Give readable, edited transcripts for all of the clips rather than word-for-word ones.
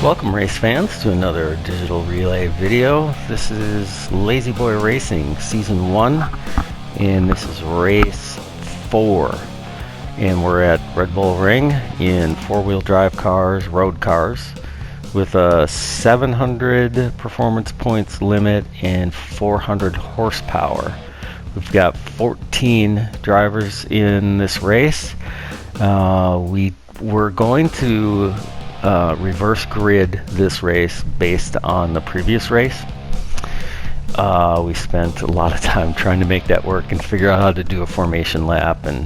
Welcome race fans to another digital relay video. This is Lazy Boy Racing Season 1 and this is Race 4. And we're at Red Bull Ring in four-wheel drive cars, road cars, with a 700 performance points limit and 400 horsepower. We've got 14 drivers in this race. We're going to reverse grid this race based on the previous race. We spent a lot of time trying to make that work and figure out how to do a formation lap and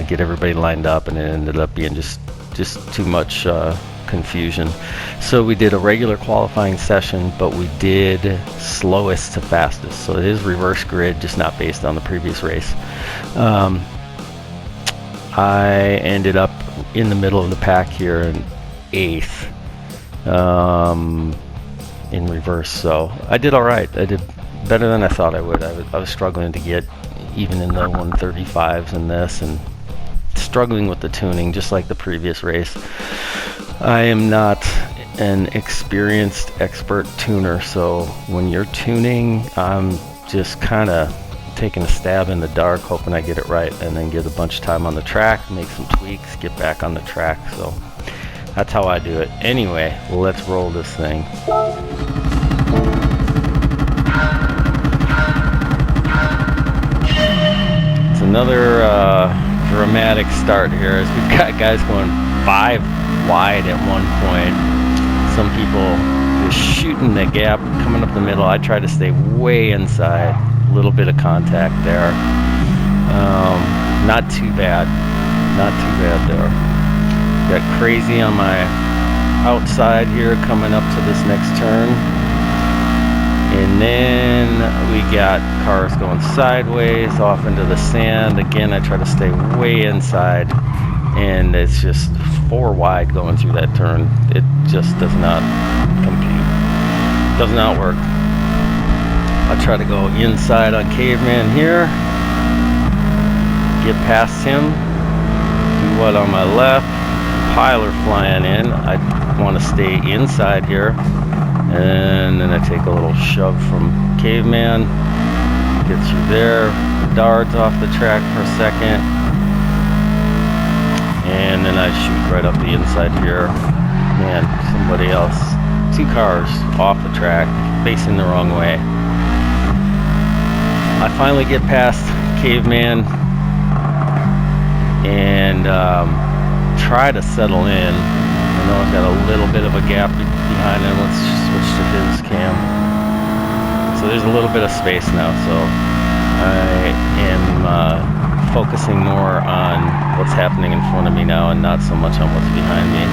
get everybody lined up, and it ended up being just too much confusion. So we did a regular qualifying session, but we did slowest to fastest. So it is reverse grid, just not based on the previous race. I ended up in the middle of the pack here in 8th in reverse, so I did alright. I did better than I thought I would. I was struggling to get even in the 135s in this, and struggling with the tuning just like the previous race. I am not an experienced expert tuner, so when you're tuning, I'm just kind of taking a stab in the dark, hoping I get it right, and then get a bunch of time on the track, make some tweaks, get back on the track. So that's how I do it. Anyway, let's roll this thing. It's another dramatic start here, as we've got guys going 5 wide at one point. Some people just shooting the gap, coming up the middle. I try to stay way inside. A little bit of contact there. Not too bad. Not too bad there. Got crazy on my outside here coming up to this next turn. And then we got cars going sideways off into the sand. Again, I try to stay way inside, and it's just 4 wide going through that turn. It just does not compute. Does not work. I try to go inside on Caveman here, get past him, do what on my left, Piler flying in. I want to stay inside here, and then I take a little shove from Caveman, get through there, darts off the track for a second, and then I shoot right up the inside here. Man, somebody else, 2 cars off the track, facing the wrong way. I finally get past Caveman and try to settle in. I know I've got a little bit of a gap behind him. Let's switch to his cam. So there's a little bit of space now, so I am focusing more on what's happening in front of me now and not so much on what's behind me.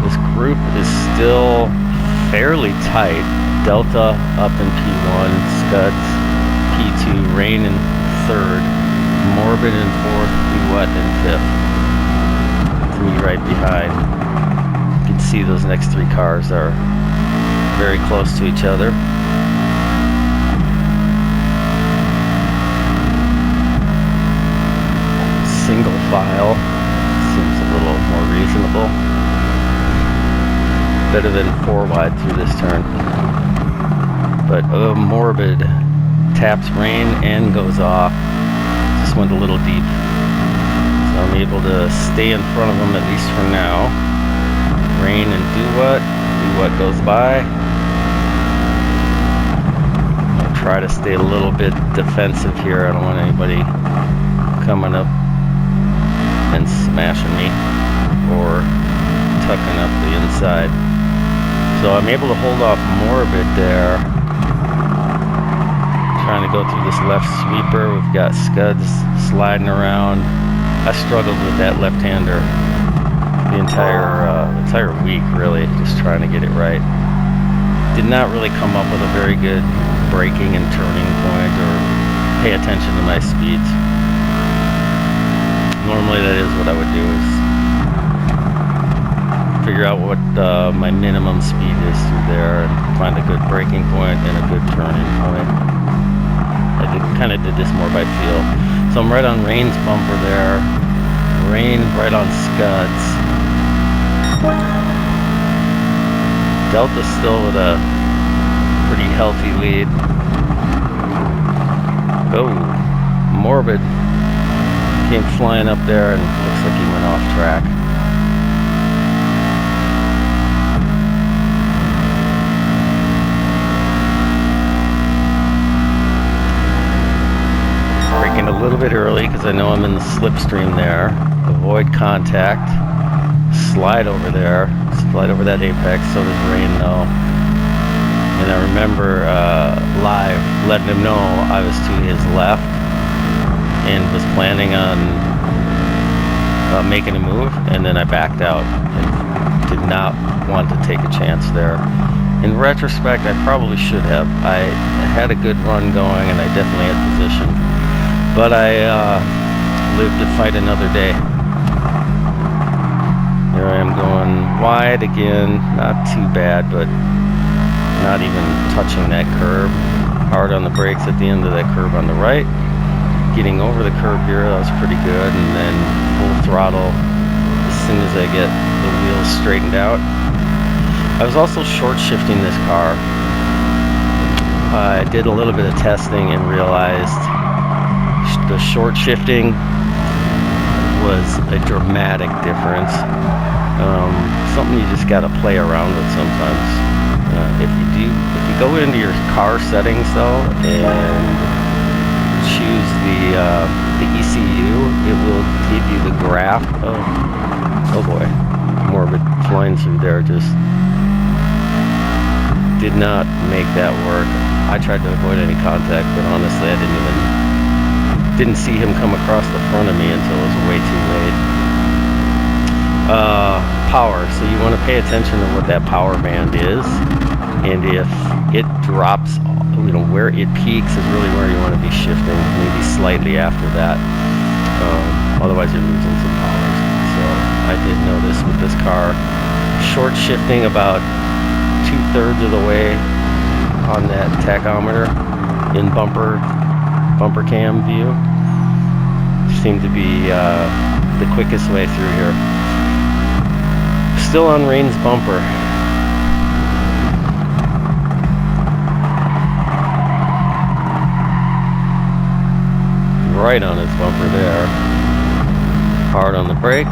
This group is still fairly tight. Delta up in P1, Scuds P2, Rain in 3rd, Morbid in 4th, Duet in 5th. Me right behind. You can see those next 3 cars are very close to each other. Single file seems a little more reasonable. Better than 4 wide through this turn. But Morbid taps Rain and goes off. Just went a little deep. So I'm able to stay in front of him at least for now. Rain and Duet goes by. I'll try to stay a little bit defensive here. I don't want anybody coming up and smashing me or tucking up the inside. So I'm able to hold off Morbid there. Trying to go through this left sweeper. We've got Scuds sliding around. I struggled with that left-hander the entire week, really, just trying to get it right. Did not really come up with a very good braking and turning point or pay attention to my speeds. Normally that is what I would do, is figure out what my minimum speed is through there and find a good braking point and a good turning point. I kind of did this more by feel. So I'm right on Rain's bumper there. Rain right on Scuds. Delta's still with a pretty healthy lead. Oh, Morbid came flying up there and looks like he went off track. Braking a little bit early because I know I'm in the slipstream there. Avoid contact. Slide over there. Slide over that apex. So does Rain though. And I remember live letting him know I was to his left and was planning on making a move, and then I backed out and did not want to take a chance there. In retrospect, I probably should have. I had a good run going and I definitely had position, but I lived to fight another day. Here I am going wide again, not too bad, but not even touching that curb. Hard on the brakes at the end of that curb on the right. Getting over the curb here, that was pretty good, and then full throttle as soon as I get the wheels straightened out. I was also short shifting this car. I did a little bit of testing and realized the short shifting was a dramatic difference. Something you just got to play around with sometimes. If you go into your car settings though and choose the ECU, it will give you the graph. Oh boy, Morbid flying through there just did not make that work. I tried to avoid any contact, but honestly I didn't see him come across the front of me until it was way too late. Power, so you want to pay attention to what that power band is, and if it drops, where it peaks is really where you want to be shifting, maybe slightly after that. Otherwise you're losing some power. So I did notice with this car, short shifting about 2/3 of the way on that tachometer in bumper cam view seemed to be the quickest way through here. Still on Rain's bumper. Right on his bumper there. Hard on the brakes.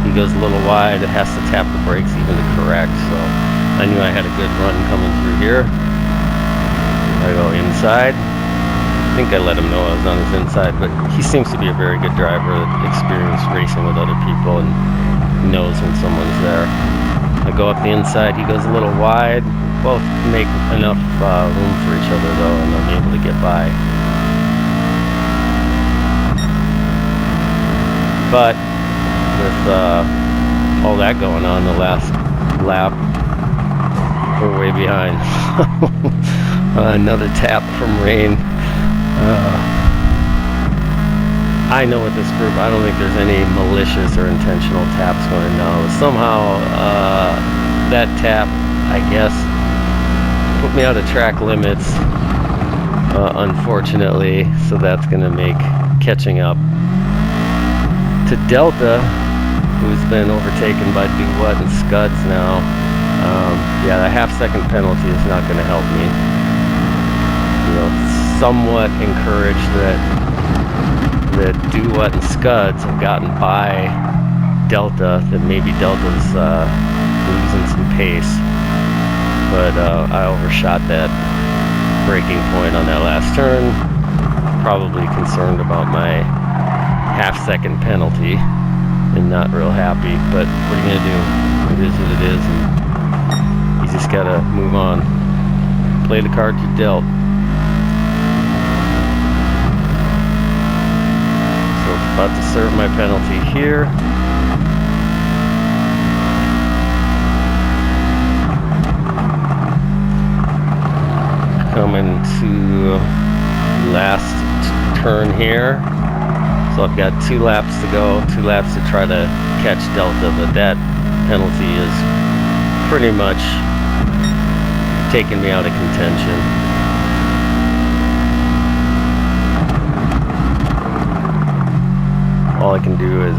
He goes a little wide. It has to tap the brakes even to correct. So I knew I had a good run coming through here. I go inside. I think I let him know I was on his inside, but he seems to be a very good driver, experienced racing with other people and knows when someone's there. I go up the inside, he goes a little wide. Both make enough room for each other though, and they'll be able to get by. But with all that going on, the last lap, we're way behind. Another tap from Rain. I know with this group, I don't think there's any malicious or intentional taps going on. Somehow, that tap, I guess, put me out of track limits, unfortunately, so that's going to make catching up to Delta, who's been overtaken by Do-What and Scuds now. Yeah, the half-second penalty is not going to help me. Somewhat encouraged that Do-What and Scuds have gotten by Delta, that maybe Delta's losing some pace, but I overshot that braking point on that last turn. Probably concerned about my half-second penalty and not real happy, but what are you gonna do? It is what it is, and you just gotta move on. Play the cards you're dealt. About to serve my penalty here. Coming to last turn here. So I've got 2 laps to go, 2 laps to try to catch Delta, but that penalty is pretty much taking me out of contention. all I can do is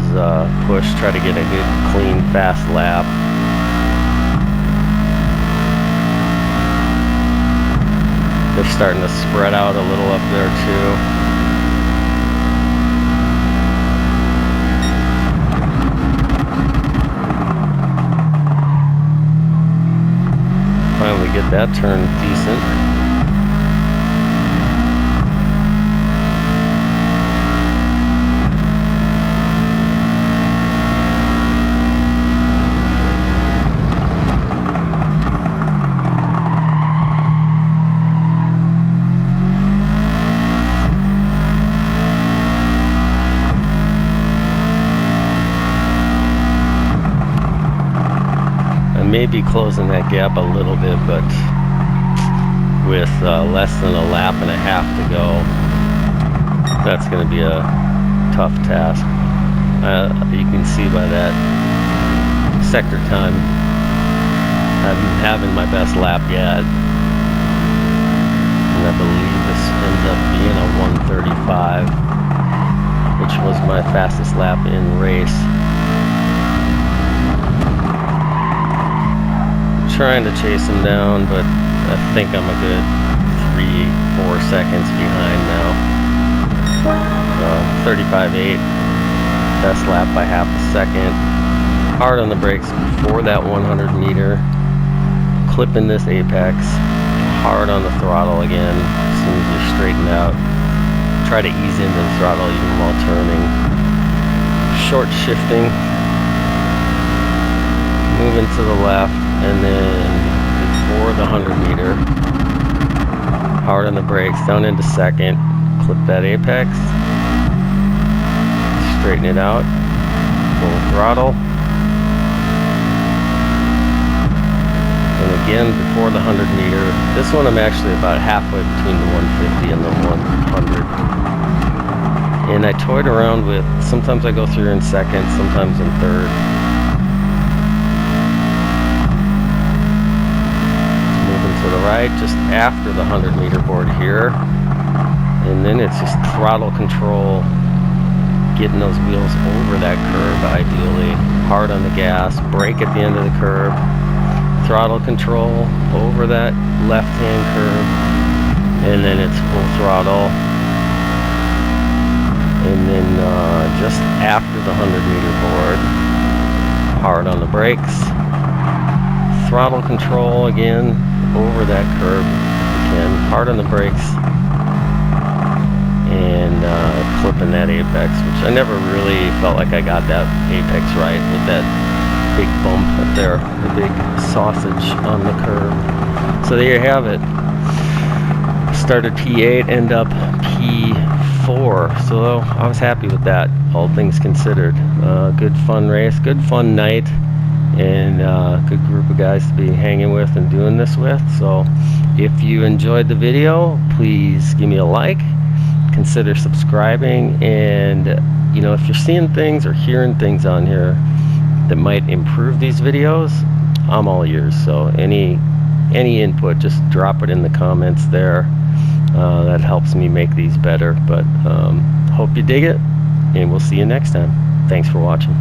push, try to get a good, clean, fast lap. They're starting to spread out a little up there too. Finally get that turn decent. Maybe closing that gap a little bit, but with less than a lap and a half to go, that's going to be a tough task. You can see by that sector time, I'm having my best lap yet, and I believe this ends up being a 1:35, which was my fastest lap in race. Trying to chase him down, but I think I'm a good 3-4 seconds behind now. 35.8, best lap by half a second. Hard on the brakes before that 100 meter. Clipping this apex. Hard on the throttle again as soon as you straighten out. Try to ease into the throttle even while turning. Short shifting. Moving to the left. And then before the 100 meter, hard on the brakes, down into second, clip that apex, straighten it out, full throttle, and again before the 100 meter. This one I'm actually about halfway between the 150 and the 100. And I toyed around with, sometimes I go through in second, sometimes in third. To the right, just after the 100 meter board here, and then it's just throttle control, getting those wheels over that curve ideally, hard on the gas, brake at the end of the curve, throttle control over that left hand curve, and then it's full throttle, and then just after the 100 meter board, hard on the brakes, throttle control again over that curve again, hard on the brakes, and clipping that apex, which I never really felt like I got that apex right with that big bump up there, the big sausage on the curve. So there you have it. Started P8, end up P4, so I was happy with that, all things considered. Good fun race, good fun night, and good group of guys to be hanging with and doing this with. So if you enjoyed the video, please give me a like, consider subscribing, and you know, if you're seeing things or hearing things on here that might improve these videos, I'm all ears. So any input, just drop it in the comments there. That helps me make these better. But hope you dig it, and we'll see you next time. Thanks for watching.